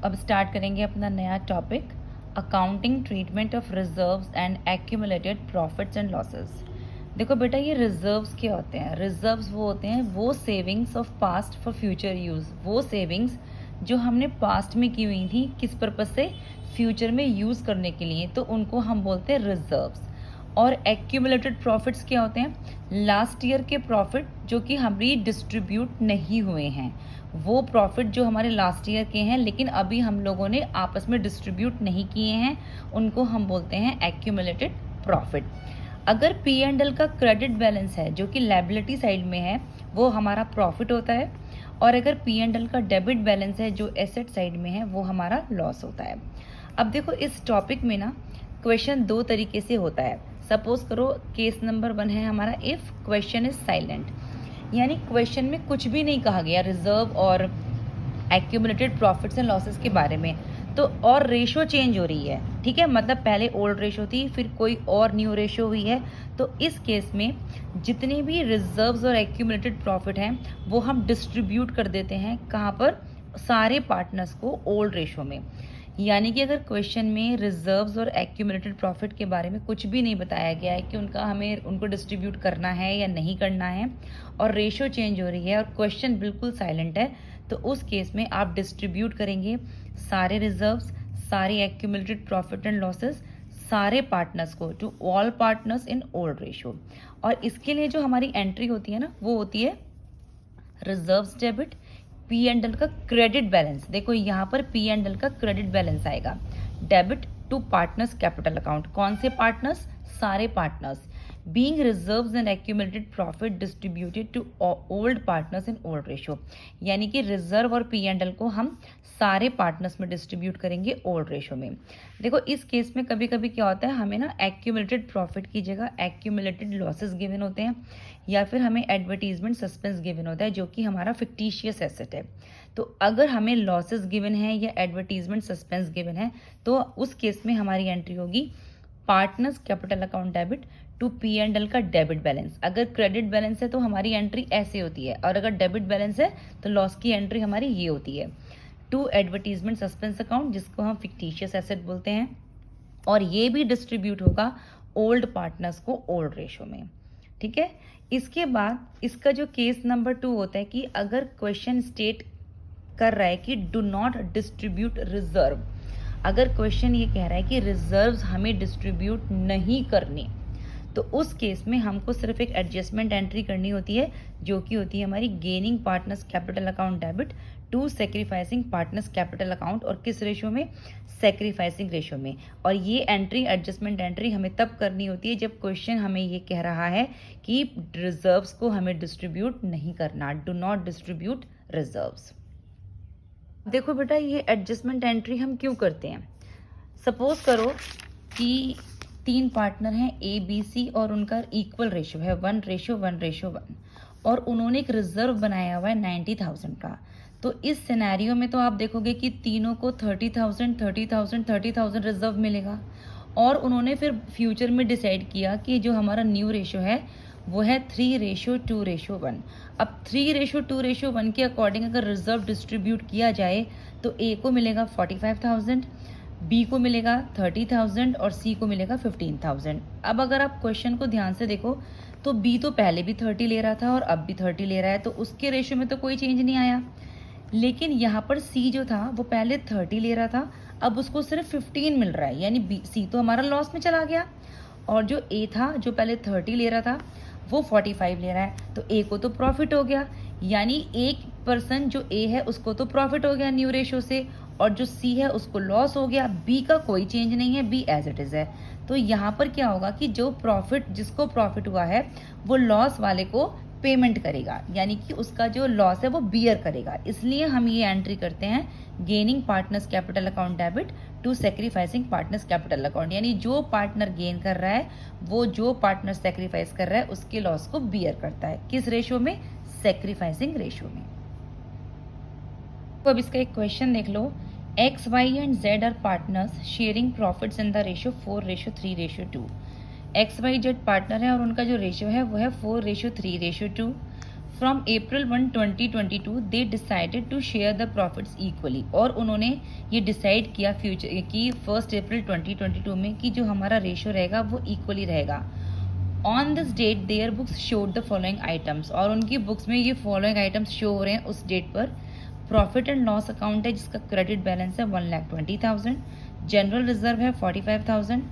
अब स्टार्ट करेंगे अपना नया topic, accounting treatment of reserves and accumulated profits and losses. देखो बेटा, ये रिजर्व्स क्या होते हैं? रिजर्व्स वो होते हैं वो savings of past for future use, वो सेविंग्स जो हमने पास्ट में की हुई थी, किस पर्पज़ से? फ्यूचर में यूज़ करने के लिए, तो उनको हम बोलते हैं रिजर्व्स। और एक्यूमुलेटेड प्रॉफिट्स क्या होते हैं? लास्ट ईयर के प्रॉफिट जो कि हमारी डिस्ट्रीब्यूट नहीं हुए हैं, वो प्रॉफिट जो हमारे लास्ट ईयर के हैं लेकिन अभी हम लोगों ने आपस में डिस्ट्रीब्यूट नहीं किए हैं, उनको हम बोलते हैं एक्यूमुलेटेड प्रॉफिट। अगर पी एंड एल का क्रेडिट बैलेंस है जो कि लायबिलिटी साइड में है, वो हमारा प्रॉफिट होता है। और अगर पी एंड एल का डेबिट बैलेंस है जो एसेट साइड में है, वो हमारा लॉस होता है। अब देखो, इस टॉपिक में ना क्वेश्चन दो तरीके से होता है। सपोज करो केस नंबर 1 है हमारा, इफ क्वेश्चन इज साइलेंट, यानी क्वेश्चन में कुछ भी नहीं कहा गया रिजर्व और एक्यूमुलेटेड प्रॉफिट्स एंड लॉसेस के बारे में, तो और रेशो चेंज हो रही है, ठीक है, मतलब पहले ओल्ड रेशो थी, फिर कोई और न्यू रेशो हुई है। तो इस केस में जितने भी रिजर्व्स और एक्यूमुलेटेड प्रॉफिट हैं वो हम डिस्ट्रीब्यूट कर देते हैं, कहाँ पर? सारे पार्टनर्स को ओल्ड रेशो में। यानी कि अगर क्वेश्चन में रिजर्व्स और एक्यूमुलेटेड प्रॉफिट के बारे में कुछ भी नहीं बताया गया है कि उनको डिस्ट्रीब्यूट करना है या नहीं करना है, और रेशो चेंज हो रही है और क्वेश्चन बिल्कुल साइलेंट है, तो उस केस में आप डिस्ट्रीब्यूट करेंगे सारे रिजर्व्स, सारे एक्यूमुलेटेड प्रॉफिट एंड लॉसेस, सारे पार्टनर्स को to all partners in old ratio. और इसके लिए जो हमारी एंट्री होती है ना, वो होती है reserves debit, P and L का क्रेडिट बैलेंस। देखो यहाँ पर पी एंड एल का क्रेडिट बैलेंस आएगा, debit to partners capital account. कौन से पार्टनर्स? सारे partners. Being reserves and accumulated profit distributed to old partners in old ratio, यानी कि रिजर्व और पी एंड एल को हम सारे पार्टनर्स में डिस्ट्रीब्यूट करेंगे ओल्ड रेशो में। देखो, इस केस में कभी कभी क्या होता है, हमें ना एक्यूमुलेटेड प्रॉफिट की जगह एक्यूमुलेटेड लॉसेस गिवन होते हैं, या फिर हमें एडवर्टीजमेंट सस्पेंस गिवन होता है जो कि हमारा फिक्टिशियस एसेट है। तो अगर हमें लॉसेस गिवन है या एडवर्टीजमेंट सस्पेंस गिवन है, तो उस केस में हमारी एंट्री होगी partners capital account debit to P and L का डेबिट बैलेंस। अगर क्रेडिट बैलेंस है तो हमारी एंट्री ऐसे होती है, और अगर डेबिट बैलेंस है तो लॉस की एंट्री हमारी ये होती है, टू एडवर्टीजमेंट सस्पेंस अकाउंट, जिसको हम फिक्टिशियस एसेट बोलते हैं, और ये भी डिस्ट्रीब्यूट होगा ओल्ड पार्टनर्स को ओल्ड रेशो में, ठीक है। इसके बाद इसका जो केस नंबर 2 होता है कि अगर क्वेश्चन स्टेट कर रहा है कि डू नॉट डिस्ट्रीब्यूट रिजर्व, अगर क्वेश्चन ये कह रहा है कि रिजर्व्स हमें डिस्ट्रीब्यूट नहीं करने, तो उस केस में हमको सिर्फ एक एडजस्टमेंट एंट्री करनी होती है जो कि होती है हमारी gaining partners capital account debit to sacrificing partners capital account, और किस रेशो में? सेक्रीफाइसिंग रेशो में। और ये एंट्री, एडजस्टमेंट एंट्री, हमें तब करनी होती है जब क्वेश्चन हमें ये कह रहा है कि रिजर्व्स को हमें डिस्ट्रीब्यूट नहीं करना, डू नॉट डिस्ट्रीब्यूट रिजर्व्स। देखो बेटा, ये एडजस्टमेंट एंट्री हम क्यों करते हैं? सपोज करो कि 3 पार्टनर हैं ए बी सी, और उनका इक्वल रेशो है 1:1:1, और उन्होंने एक रिजर्व बनाया हुआ है 90,000 का। तो इस सिनेरियो में तो आप देखोगे कि तीनों को 30,000 30,000 30,000 रिजर्व मिलेगा, और उन्होंने फिर फ्यूचर में डिसाइड किया कि जो हमारा न्यू रेशो है वो है 3:2:1। अब 3:2:1 के अकॉर्डिंग अगर रिजर्व डिस्ट्रीब्यूट किया जाए तो ए को मिलेगा 45,000, बी को मिलेगा 30,000 और सी को मिलेगा 15,000। अब अगर आप क्वेश्चन को ध्यान से देखो तो बी तो पहले भी 30 ले रहा था और अब भी 30 ले रहा है, तो उसके रेशो में तो कोई चेंज नहीं आया। लेकिन यहाँ पर सी जो था वो पहले 30 ले रहा था, अब उसको सिर्फ 15 मिल रहा है, यानी सी तो हमारा लॉस में चला गया। और जो ए था जो पहले 30 ले रहा था वो 45 ले रहा है, तो ए को तो प्रॉफिट हो गया, यानी एक पर्सन जो ए है उसको तो प्रॉफिट हो गया न्यू रेशो से, और जो सी है उसको लॉस हो गया। बी का कोई चेंज नहीं है, बी एज इट इज है। तो यहाँ पर क्या होगा कि जो प्रॉफिट, जिसको प्रॉफिट हुआ है वो लॉस वाले को पेमेंट करेगा, यानी कि उसका जो लॉस है वो बियर करेगा। इसलिए हम ये एंट्री करते हैं gaining partners capital account debit to sacrificing partners capital account, यानी जो पार्टनर गेन कर रहा है वो जो पार्टनर सेक्रीफाइस कर रहा है उसके लॉस को बियर करता है। किस रेशो में? सेक्रीफाइसिंग रेशो में। तो अब इसका एक क्वेश्चन देख लो, X Y and Z are partners sharing profits in the ratio 4:3:2। X Y Z partner है और उनका जो रेशो है वो है 4:3:2। From April 1, 2022 they decided to share the profits equally, और उन्होंने ये डिसाइड किया फ्यूचर कि 1 अप्रैल 2022 में कि जो हमारा रेशो रहेगा वो इक्वली रहेगा। On this date their books showed the following items, और उनकी बुक्स में ये फॉलोइंग आइटम्स शो हो रहे हैं उस डेट पर। प्रॉफिट एंड लॉस अकाउंट है जिसका क्रेडिट बैलेंस है 1,20,000, जनरल रिजर्व है 45,000,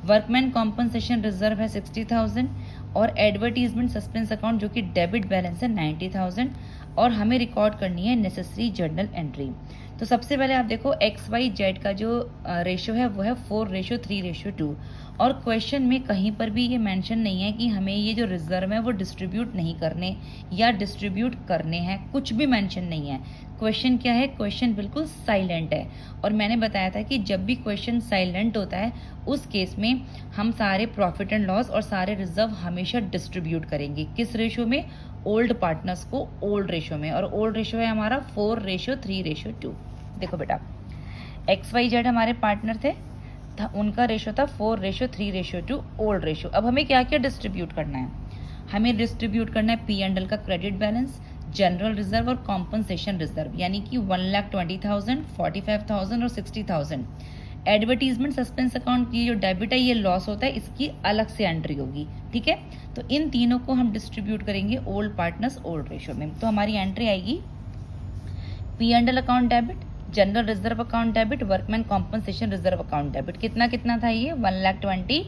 वर्कमैन कॉम्पनसेशन रिजर्व है 60,000, और एडवर्टीजमेंट सस्पेंस अकाउंट जो कि डेबिट बैलेंस है 90,000, और हमें रिकॉर्ड करनी है नेसेसरी जर्नल एंट्री। तो सबसे पहले आप देखो XYZ का जो रेशो है वो है 4:3:2, और क्वेश्चन में कहीं पर भी ये मेंशन नहीं है कि हमें ये जो रिजर्व है वो डिस्ट्रीब्यूट नहीं करने या डिस्ट्रीब्यूट करने हैं, कुछ भी मेंशन नहीं है। क्वेश्चन क्या है? क्वेश्चन बिल्कुल साइलेंट है, और मैंने बताया था कि जब भी क्वेश्चन साइलेंट होता है उस केस में हम सारे प्रॉफिट एंड लॉस और सारे रिजर्व हमेशा डिस्ट्रीब्यूट करेंगे। किस रेशो में? ओल्ड पार्टनर्स को ओल्ड रेशो में, और ओल्ड रेशो है हमारा 4:3:2। देखो बेटा, XYZ हमारे पार्टनर थे, उनका रेशो था 4:3:2 ओल्ड रेशो। अब हमें क्या क्या डिस्ट्रीब्यूट करना है? हमें डिस्ट्रीब्यूट करना है P&L का क्रेडिट बैलेंस, जनरल रिजर्व और कॉम्पनसेशन रिजर्व, यानी कि 1,20,000, 45,000 और 60,000। एडवर्टीजमेंट सस्पेंस अकाउंट की जो डेबिट है ये लॉस होता है, इसकी अलग से एंट्री होगी। ठीक है, तो इन तीनों को हम डिस्ट्रीब्यूट करेंगे ओल्ड पार्टनर्स ओल्ड रेशो में। तो हमारी एंट्री आएगी P&L account debit, general reserve account debit, workman compensation reserve account debit. कितना कितना था ये? 1,20,000,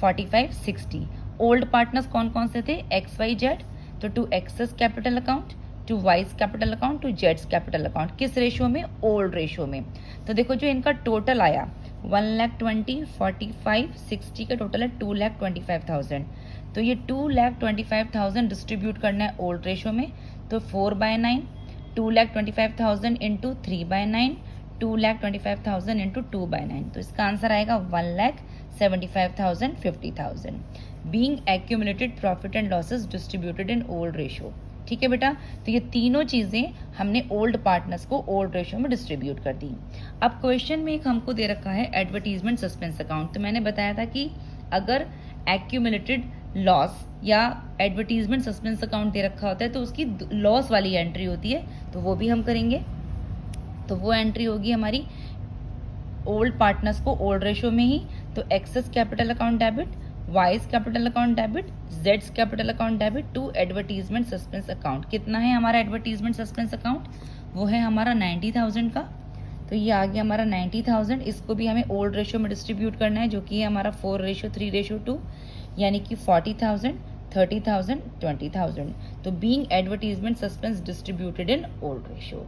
45, 60। ओल्ड पार्टनर्स कौन कौन से थे? XYZ, तो to X's capital account, to Y's capital account, to जेड्स कैपिटल अकाउंट। किस रेशो में? ओल्ड रेशो में। तो देखो जो इनका टोटल आया 1,20,000, 45, 60 का टोटल है 2,25,000। तो ये 2,25,000 डिस्ट्रीब्यूट करना है ओल्ड रेशो में, तो 4/9, 2,25,000 इंटू 3/9, 2,25,000 इंटू 2/9। तो इसका आंसर आएगा 1,75,000, 50,000। Being accumulated profit and losses distributed in old ratio. ठीक है बेटा, तो ये तीनों चीजें हमने ओल्ड पार्टनर्स को ओल्ड रेशो में डिस्ट्रीब्यूट कर दी। अब क्वेश्चन में एक हमको दे रखा है एडवर्टीजमेंट सस्पेंस अकाउंट। तो मैंने बताया था कि अगर एक्यूमुलेटेड लॉस या एडवर्टीजमेंट सस्पेंस अकाउंट दे रखा होता है तो उसकी लॉस वाली एंट्री होती है, तो वो भी हम करेंगे। तो वो एंट्री होगी हमारी ओल्ड पार्टनर्स को ओल्ड रेशो में ही। तो X's capital account debit, Y's capital account debit, जेड्स capital account debit to advertisement suspense account. कितना है हमारा एडवर्टीजमेंट सस्पेंस अकाउंट? वो है हमारा 90,000 का। तो ये आ गया हमारा 90,000। इसको भी हमें ओल्ड रेशो में डिस्ट्रीब्यूट करना है, जो कि है हमारा 4:3:2, यानी कि 40,000, 30,000, 20,000। तो being advertisement suspense distributed in old ratio.